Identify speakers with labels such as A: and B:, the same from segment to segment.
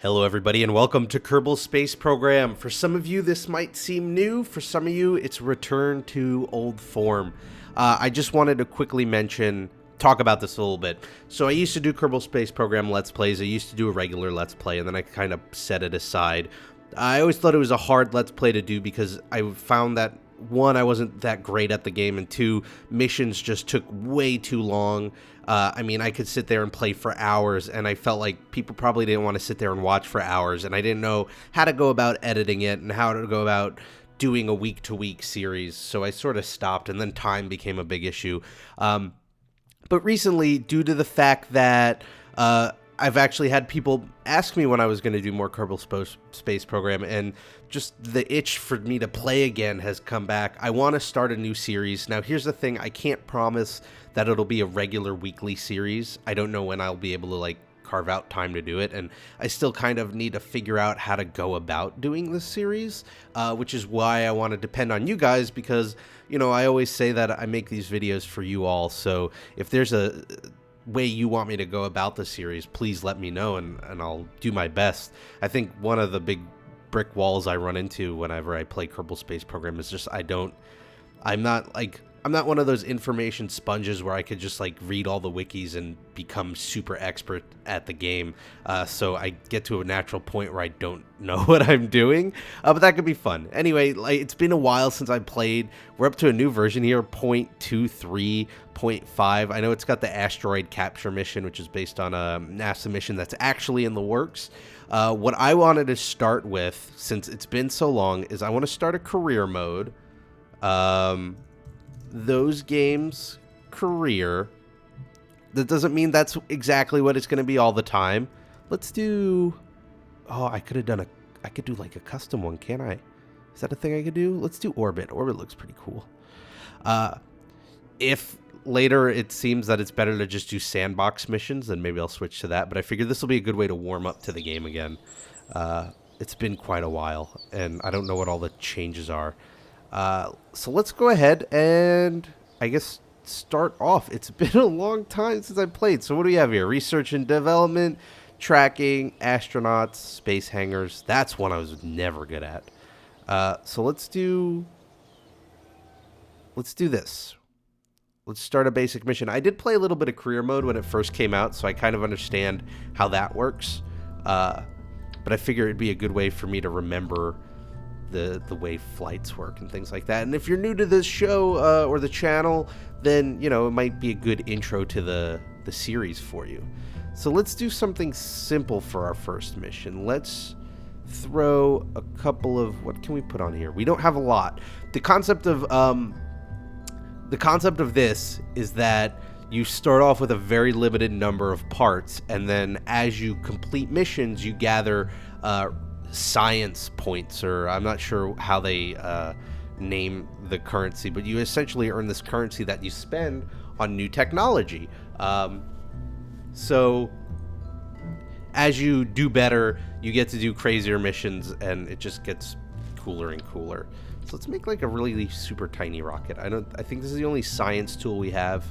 A: Hello everybody and welcome to Kerbal Space Program. For some of you this might seem new, for some of you it's a return to old form. I just wanted to quickly talk about this a little bit. So I used to do Kerbal Space Program Let's Plays, I used to do a regular Let's Play, and then I kind of set it aside. I always thought it was a hard Let's Play to do because I found that, one, I wasn't that great at the game, and two, missions just took way too long. I mean, I could sit there and play for hours, and I felt like people probably didn't want to sit there and watch for hours, and I didn't know how to go about editing it and how to go about doing a week-to-week series, so I sort of stopped, and then time became a big issue. But recently, due to the fact that I've actually had people ask me when I was going to do more Kerbal Space Program, and just the itch for me to play again has come back. I want to start a new series. Now, here's the thing. I can't promise that it'll be a regular weekly series. I don't know when I'll be able to, carve out time to do it, and I still kind of need to figure out how to go about doing this series, which is why I want to depend on you guys, because, you know, I always say that I make these videos for you all, so if there's a way you want me to go about the series, please let me know, and I'll do my best. I think one of the big brick walls I run into whenever I play Kerbal Space Program is just I'm not one of those information sponges where I could just read all the wikis and become super expert at the game. So I get to a natural point where I don't know what I'm doing, but that could be fun. Anyway, it's been a while since I played. We're up to a new version here, 0.23.5. I know it's got the asteroid capture mission, which is based on a NASA mission that's actually in the works. What I wanted to start with, since it's been so long, is I want to start a career mode. Those games career. That doesn't mean that's exactly what it's going to be all the time. Let's do... Oh, I could do a custom one, can't I? Is that a thing I could do? Let's do Orbit. Orbit looks pretty cool. If later it seems that it's better to just do sandbox missions, then maybe I'll switch to that. But I figured this will be a good way to warm up to the game again. It's been quite a while, and I don't know what all the changes are. So let's go ahead and, I guess, start off. It's been a long time since I played. So what do we have here? Research and development, tracking, astronauts, space hangars. That's one I was never good at. So let's do this. Let's start a basic mission. I did play a little bit of career mode when it first came out, so I kind of understand how that works. But I figure it'd be a good way for me to remember the way flights work and things like that. And if you're new to this show or the channel, then, you know, it might be a good intro to the series for you. So let's do something simple for our first mission. Let's throw a couple of... What can we put on here? We don't have a lot. The concept of this is that you start off with a very limited number of parts, and then as you complete missions, you gather science points, or I'm not sure how they name the currency, but you essentially earn this currency that you spend on new technology. So as you do better, you get to do crazier missions, and it just gets cooler and cooler. So let's make a really super tiny rocket. I think this is the only science tool we have.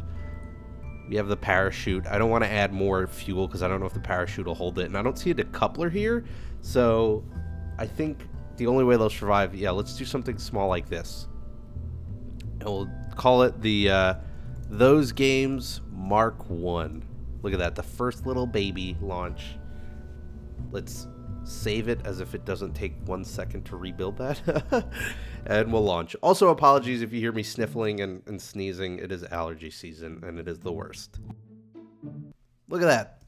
A: We have the parachute. I don't want to add more fuel because I don't know if the parachute will hold it. And I don't see a decoupler here. So I think the only way they'll survive... Yeah, let's do something small like this. And we'll call it the Those Games Mark 1. Look at that. The first little baby launch. Let's save it as if it doesn't take 1 second to rebuild that. And we'll launch. Also, apologies if you hear me sniffling and sneezing. It is allergy season, and it is the worst. Look at that.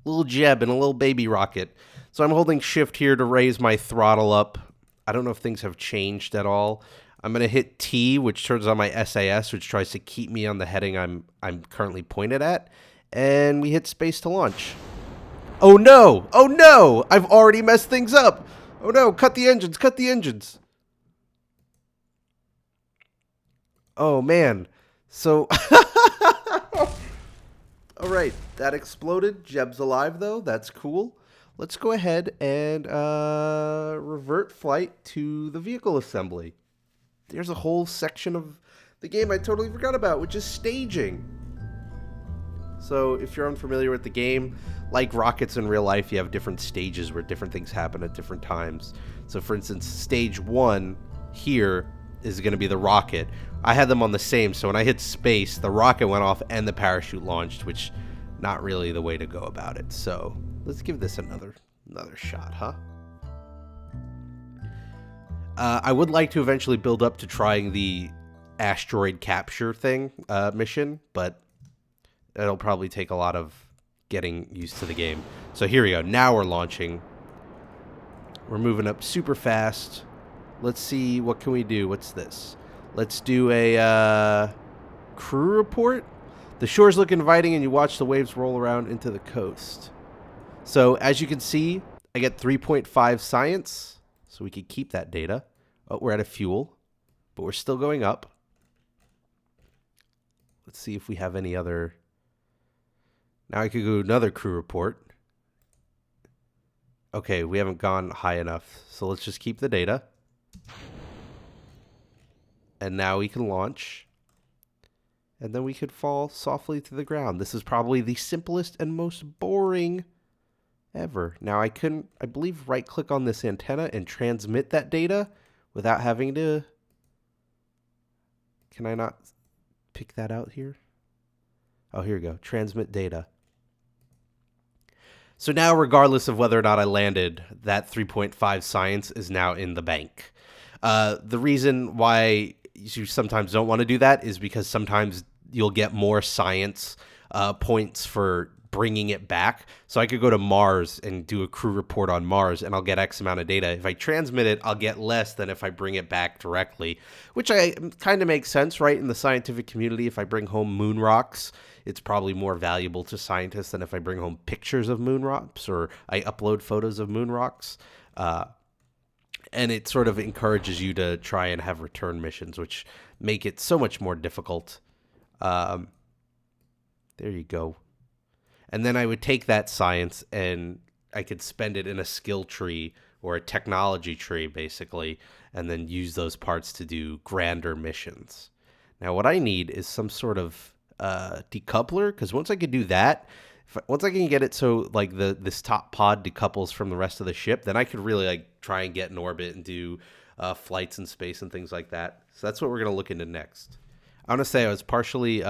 A: Little Jeb and a little baby rocket. So I'm holding shift here to raise my throttle up. I don't know if things have changed at all. I'm going to hit T, which turns on my SAS, which tries to keep me on the heading I'm currently pointed at. And we hit space to launch. Oh no! Oh no! I've already messed things up! Oh no, cut the engines, cut the engines! Oh man. So... Alright, that exploded. Jeb's alive though, that's cool. Let's go ahead and revert flight to the vehicle assembly. There's a whole section of the game I totally forgot about, which is staging. So if you're unfamiliar with the game, like rockets in real life, you have different stages where different things happen at different times. So for instance, stage 1 here is going to be the rocket. I had them on the same, so when I hit space, the rocket went off and the parachute launched, which not really the way to go about it. So let's give this another shot, huh? I would like to eventually build up to trying the asteroid capture thing mission, but it'll probably take a lot of getting used to the game. So here we go. Now we're launching. We're moving up super fast. Let's see, what can we do? What's this? Let's do a crew report. The shores look inviting and you watch the waves roll around into the coast. So as you can see, I get 3.5 science. So we could keep that data. Oh, we're out of fuel, but we're still going up. Let's see if we have any other. Now I could go another crew report. Okay, we haven't gone high enough. So let's just keep the data. And now we can launch. And then we could fall softly to the ground. This is probably the simplest and most boring ever. Now I believe, right click on this antenna and transmit that data without having to. Can I not pick that out here? Oh, here we go. Transmit data. So now, regardless of whether or not I landed, that 3.5 science is now in the bank. The reason why you sometimes don't want to do that is because sometimes you'll get more science points for bringing it back. So I could go to Mars and do a crew report on Mars and I'll get X amount of data. If I transmit it, I'll get less than if I bring it back directly, which kind of makes sense, right? In the scientific community, if I bring home moon rocks, it's probably more valuable to scientists than if I bring home pictures of moon rocks or I upload photos of moon rocks. And it sort of encourages you to try and have return missions, which make it so much more difficult. There you go. And then I would take that science and I could spend it in a skill tree or a technology tree, basically, and then use those parts to do grander missions. Now, what I need is some sort of decoupler, because once I could do that, once I can get it so like this top pod decouples from the rest of the ship, then I could really like try and get in orbit and do flights in space and things like that. So that's what we're going to look into next. I want to say I was partially...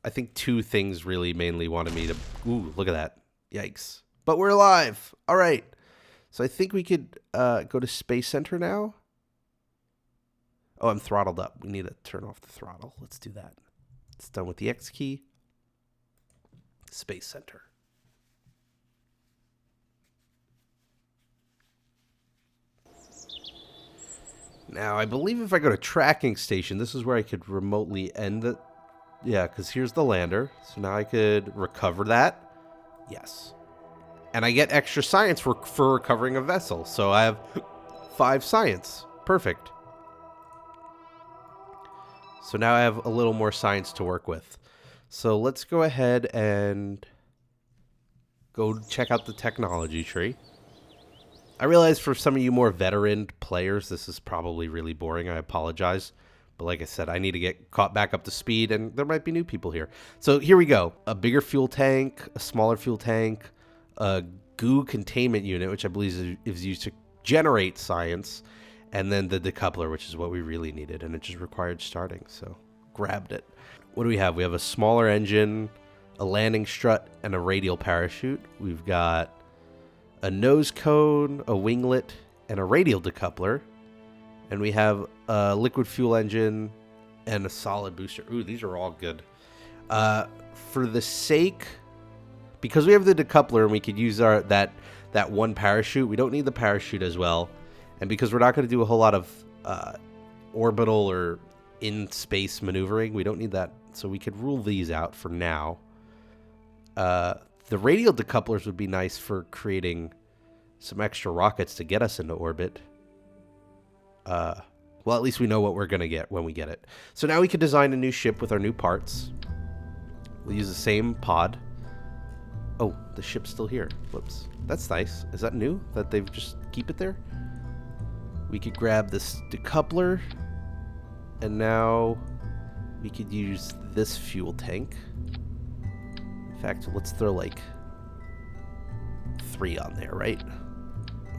A: I think two things really mainly wanted me to... Ooh, look at that. Yikes. But we're alive. All right. So I think we could go to Space Center now. Oh, I'm throttled up. We need to turn off the throttle. Let's do that. It's done with the X key. Space Center. Now, I believe if I go to Tracking Station, this is where I could remotely end it. Yeah, because here's the lander. So now I could recover that. Yes. And I get extra science for recovering a vessel. So I have 5 science. Perfect. So now I have a little more science to work with. So let's go ahead and go check out the technology tree. I realize for some of you more veteran players, this is probably really boring. I apologize. But like I said, I need to get caught back up to speed, and there might be new people here. So here we go. A bigger fuel tank, a smaller fuel tank, a goo containment unit, which I believe is used to generate science, and then the decoupler, which is what we really needed, and it just required starting, so grabbed it. What do we have? We have a smaller engine, a landing strut, and a radial parachute. We've got a nose cone, a winglet, and a radial decoupler. And we have a liquid fuel engine and a solid booster. Ooh, these are all good. For the sake, because we have the decoupler and we could use that one parachute, we don't need the parachute as well. And because we're not going to do a whole lot of orbital or in-space maneuvering, we don't need that. So we could rule these out for now. The radial decouplers would be nice for creating some extra rockets to get us into orbit. Well, at least we know what we're going to get when we get it. So now we can design a new ship with our new parts. We'll use the same pod. Oh, the ship's still here. Whoops. That's nice. Is that new? That they've just keep it there? We could grab this decoupler. And now we could use this fuel tank. In fact, let's throw like 3 on there, right?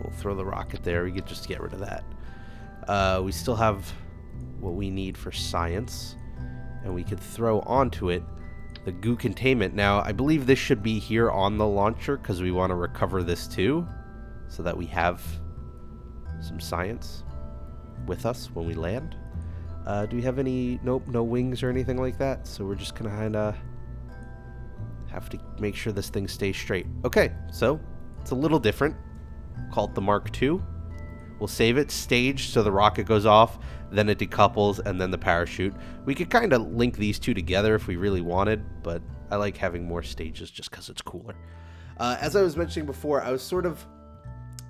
A: We'll throw the rocket there. We could just get rid of that. We still have what we need for science, and we could throw onto it the goo containment. Now, I believe this should be here on the launcher because we want to recover this too, so that we have some science with us when we land. Do we have any... Nope, no wings or anything like that, so we're just gonna kind of have to make sure this thing stays straight. Okay, so it's a little different. Call it the Mark II. We'll save it staged so the rocket goes off, then it decouples, and then the parachute. We could kind of link these two together if we really wanted, but I like having more stages just because it's cooler. As I was mentioning before, I was sort of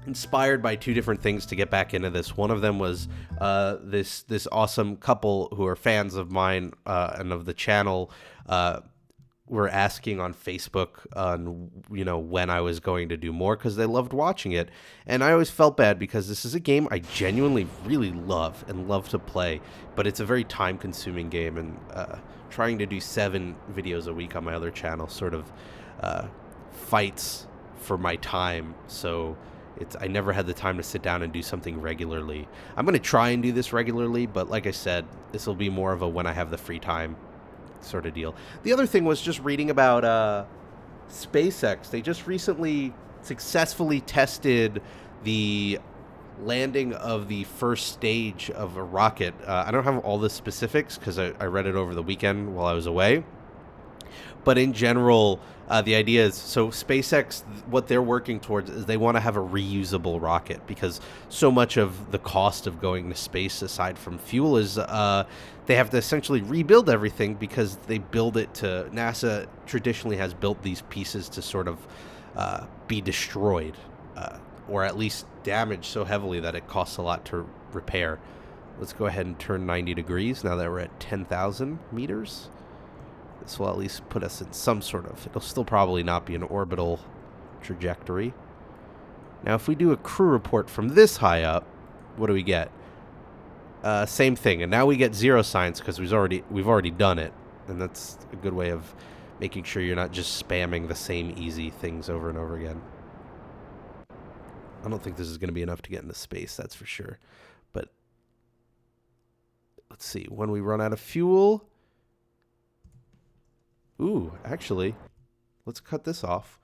A: inspired by 2 different things to get back into this. One of them was this awesome couple who are fans of mine and of the channel were asking on Facebook on, you know, when I was going to do more because they loved watching it. And I always felt bad because this is a game I genuinely really love and love to play, but it's a very time-consuming game, and trying to do 7 videos a week on my other channel sort of fights for my time. So I never had the time to sit down and do something regularly. I'm going to try and do this regularly, but like I said, this will be more of a when I have the free time sort of deal. The other thing was just reading about SpaceX. They just recently successfully tested the landing of the first stage of a rocket. I don't have all the specifics because I read it over the weekend while I was away. But in general, the idea is, so SpaceX, what they're working towards is they want to have a reusable rocket, because so much of the cost of going to space, aside from fuel, is they have to essentially rebuild everything because they build it to... NASA traditionally has built these pieces to sort of be destroyed, or at least damaged so heavily that it costs a lot to repair. Let's go ahead and turn 90 degrees now that we're at 10,000 meters. This will at least put us in some sort of... It'll still probably not be an orbital trajectory. Now, if we do a crew report from this high up, what do we get? Same thing, and now we get 0 science because we've already done it, and that's a good way of making sure you're not just spamming the same easy things over and over again. I don't think this is going to be enough to get into space, that's for sure. But let's see, when we run out of fuel... Ooh, actually, let's cut this off.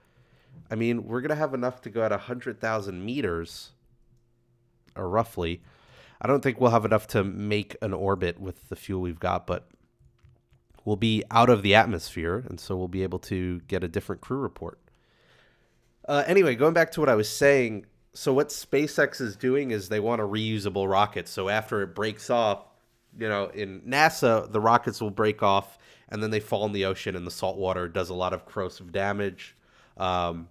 A: I mean, we're going to have enough to go at 100,000 meters, or roughly. I don't think we'll have enough to make an orbit with the fuel we've got, but we'll be out of the atmosphere, and so we'll be able to get a different crew report. Anyway, going back to what I was saying, so what SpaceX is doing is they want a reusable rocket. So after it breaks off, you know, in NASA, the rockets will break off, and then they fall in the ocean, and the salt water does a lot of corrosive damage. And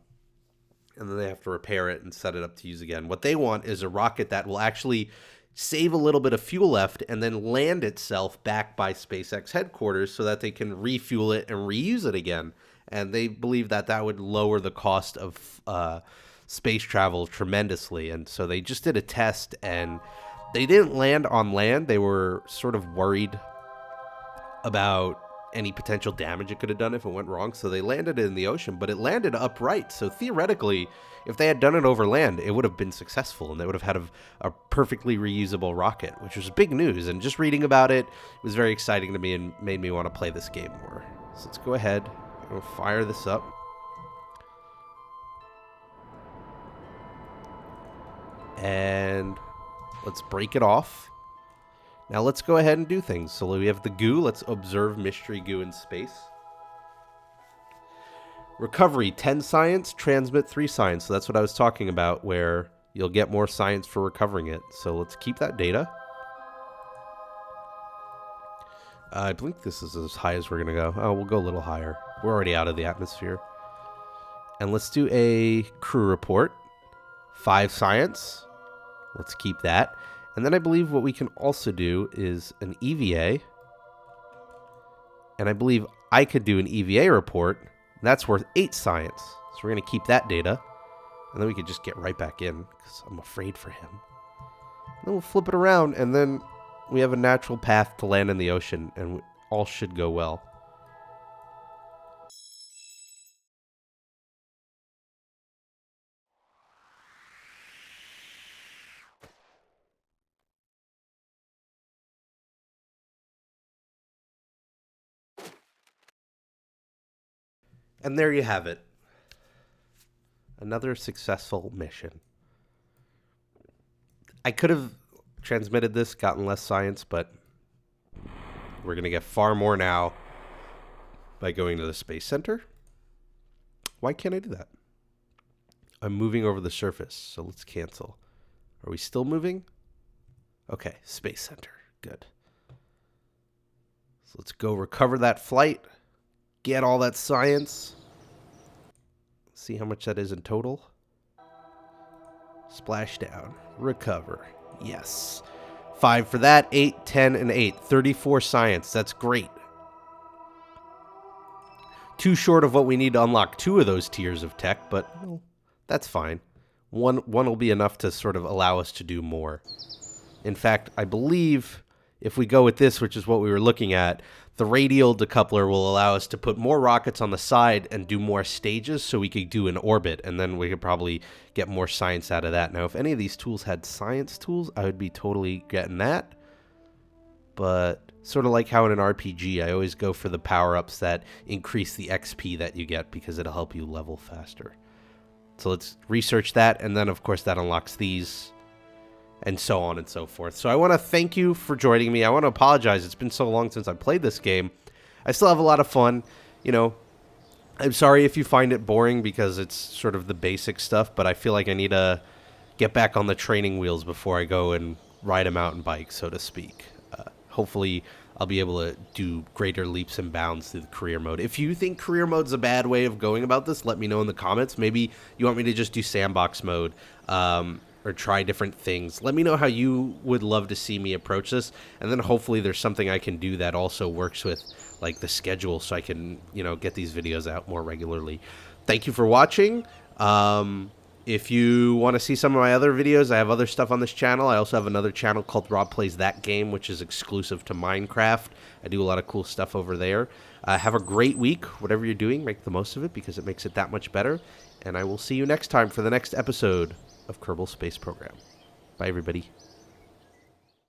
A: then they have to repair it and set it up to use again. What they want is a rocket that will actually save a little bit of fuel left and then land itself back by SpaceX headquarters so that they can refuel it and reuse it again. And they believe that that would lower the cost of space travel tremendously. And so they just did a test, and they didn't land on land. They were sort of worried about any potential damage it could have done if it went wrong, so they landed it in the ocean, but it landed upright. So theoretically, if they had done it over land, it would have been successful, and they would have had a perfectly reusable rocket, which was big news. And just reading about it was very exciting to me and made me want to play this game more. So let's go ahead and fire this up. And let's break it off. Now let's go ahead and do things. So we have the goo. Let's observe mystery goo in space. Recovery, 10 science, transmit 3 science. So that's what I was talking about, where you'll get more science for recovering it. So let's keep that data. I think this is as high as we're going to go. Oh, we'll go a little higher. We're already out of the atmosphere. And let's do a crew report. 5 science. Let's keep that. And then I believe what we can also do is an EVA. And I believe I could do an EVA report. That's worth 8 science. So we're going to keep that data. And then we could just get right back in, because I'm afraid for him. And then we'll flip it around, and then we have a natural path to land in the ocean, and all should go well. And there you have it. Another successful mission. I could have transmitted this, gotten less science, but we're going to get far more now by going to the Space Center. Why can't I do that? I'm moving over the surface, so let's cancel. Are we still moving? Okay, Space Center. Good. So let's go recover that flight. Get all that science. See how much that is in total. Splash down. Recover. Yes. 5 for that. 8, 10, and 8. 34 science. That's great. Too short of what we need to unlock 2 of those tiers of tech, but well, that's fine. One will be enough to sort of allow us to do more. In fact, I believe if we go with this, which is what we were looking at, the radial decoupler will allow us to put more rockets on the side and do more stages so we could do an orbit, and then we could probably get more science out of that. Now, if any of these tools had science tools, I would be totally getting that. But sort of like how in an RPG, I always go for the power-ups that increase the XP that you get because it'll help you level faster. So let's research that, and then, of course, that unlocks these, and so on and so forth. So I want to thank you for joining me. I want to apologize. It's been so long since I played this game. I still have a lot of fun. You know, I'm sorry if you find it boring because it's sort of the basic stuff, but I feel like I need to get back on the training wheels before I go and ride a mountain bike, so to speak. Hopefully, I'll be able to do greater leaps and bounds through the career mode. If you think career mode's a bad way of going about this, let me know in the comments. Maybe you want me to just do sandbox mode or try different things. Let me know how you would love to see me approach this, and then hopefully there's something I can do that also works with like the schedule so I can, you know, get these videos out more regularly. Thank you for watching. If you want to see some of my other videos, I have other stuff on this channel. I also have another channel called Rob Plays That Game, which is exclusive to Minecraft. I do a lot of cool stuff over there. Have a great week. Whatever you're doing, make the most of it because it makes it that much better. And I will see you next time for the next episode of Kerbal Space Program. Bye, everybody.